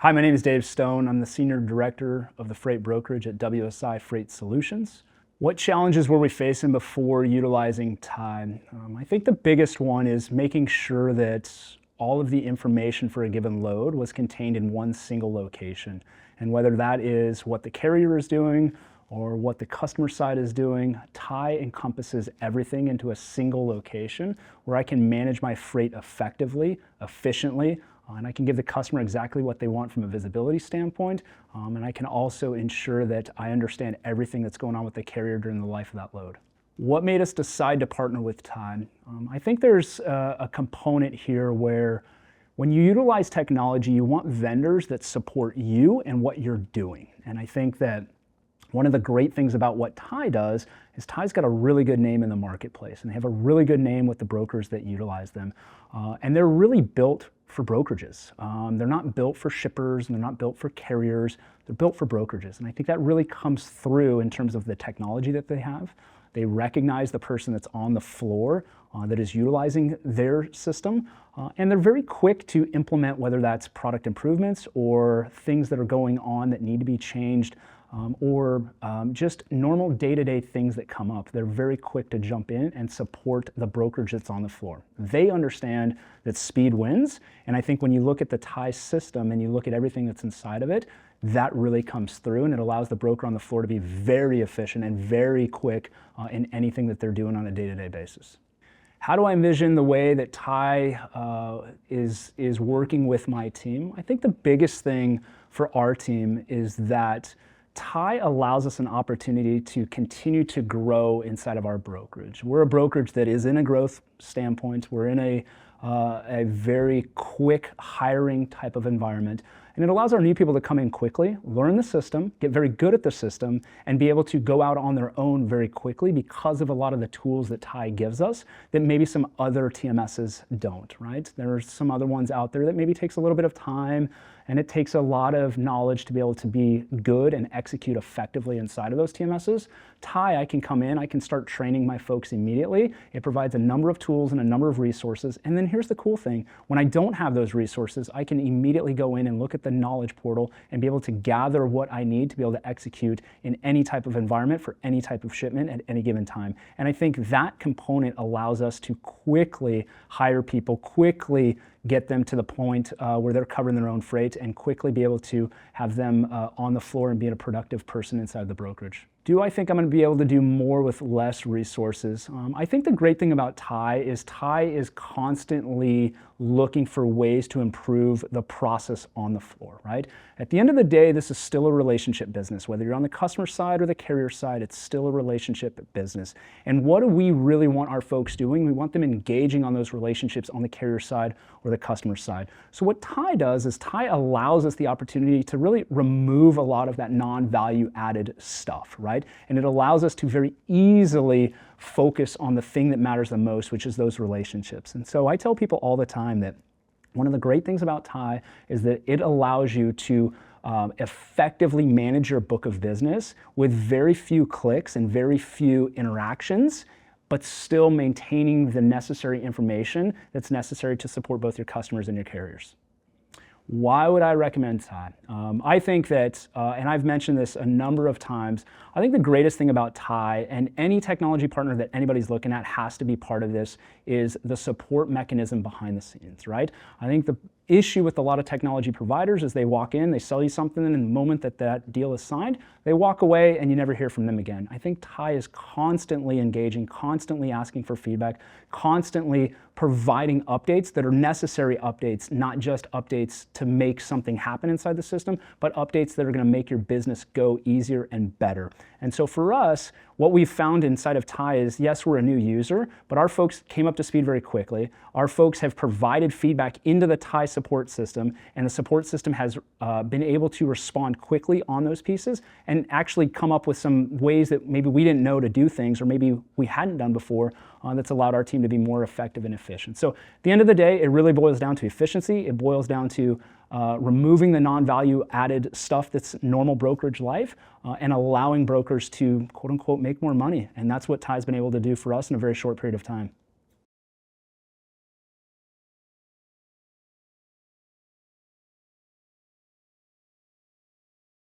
Hi, my name is Dave Stone. I'm the Senior Director of the Freight Brokerage at WSI Freight Solutions. What challenges were we facing before utilizing Tai? I think the biggest one is making sure that all of the information for a given load was contained in one single location. And whether that is what the carrier is doing or what the customer side is doing, Tai encompasses everything into a single location where I can manage my freight effectively, efficiently, and I can give the customer exactly what they want from a visibility standpoint, and I can also ensure that I understand everything that's going on with the carrier during the life of that load. What made us decide to partner with Tai? I think there's a component here where when you utilize technology, you want vendors that support you and what you're doing. And I think that one of the great things about what Tai does is Tai's got a really good name in the marketplace, and they have a really good name with the brokers that utilize them. And they're really built for brokerages. They're not built for shippers, and they're not built for carriers. They're built for brokerages. And I think that really comes through in terms of the technology that they have. They recognize the person that's on the floor that is utilizing their system. And they're very quick to implement, whether that's product improvements or things that are going on that need to be changed, or just normal day-to-day things that come up. They're very quick to jump in and support the brokerage that's on the floor. They understand that speed wins, and I think when you look at the Tai system and you look at everything that's inside of it, that really comes through, and it allows the broker on the floor to be very efficient and very quick in anything that they're doing on a day-to-day basis. How do I envision the way that Tai is working with my team? I think the biggest thing for our team is that Tai allows us an opportunity to continue to grow inside of our brokerage. We're a brokerage that is in a growth standpoint. We're in a very quick hiring type of environment. And it allows our new people to come in quickly, learn the system, get very good at the system, and be able to go out on their own very quickly because of a lot of the tools that Tai gives us that maybe some other TMSs don't, right? There are some other ones out there that maybe takes a little bit of time, and it takes a lot of knowledge to be able to be good and execute effectively inside of those TMSs. Tai, I can come in, I can start training my folks immediately. It provides a number of tools and a number of resources. And then here's the cool thing. When I don't have those resources, I can immediately go in and look at the knowledge portal and be able to gather what I need to be able to execute in any type of environment for any type of shipment at any given time. And I think that component allows us to quickly hire people, quickly get them to the point where they're covering their own freight, and quickly be able to have them on the floor and being a productive person inside the brokerage. Do I think I'm going to be able to do more with less resources? I think the great thing about Tai is constantly looking for ways to improve the process on the floor, right? At the end of the day, this is still a relationship business. Whether you're on the customer side or the carrier side, it's still a relationship business. And what do we really want our folks doing? We want them engaging on those relationships on the carrier side or the customer side. So what Tai does is Tai allows us the opportunity to really remove a lot of that non-value added stuff, right? And it allows us to very easily focus on the thing that matters the most, which is those relationships. And so I tell people all the time that one of the great things about Tai is that it allows you to effectively manage your book of business with very few clicks and very few interactions, but still maintaining the necessary information that's necessary to support both your customers and your carriers. Why would I recommend Tai? I think that, and I've mentioned this a number of times, I think the greatest thing about Tai, and any technology partner that anybody's looking at has to be part of this, is the support mechanism behind the scenes, right? I think the issue with a lot of technology providers is they walk in, they sell you something, and in the moment that that deal is signed, they walk away and you never hear from them again. I think Tai is constantly engaging, constantly asking for feedback, constantly providing updates that are necessary updates, not just updates to make something happen inside the system, but updates that are going to make your business go easier and better. And so for us, what we've found inside of Tai is, yes, we're a new user, but our folks came up to speed very quickly. Our folks have provided feedback into the Tai support system, and the support system has been able to respond quickly on those pieces and actually come up with some ways that maybe we didn't know to do things, or maybe we hadn't done before, that's allowed our team to be more effective and efficient. So at the end of the day, it really boils down to efficiency. It boils down to removing the non-value added stuff that's normal brokerage life, and allowing brokers to, quote unquote, make more money. And that's what Tai's been able to do for us in a very short period of time.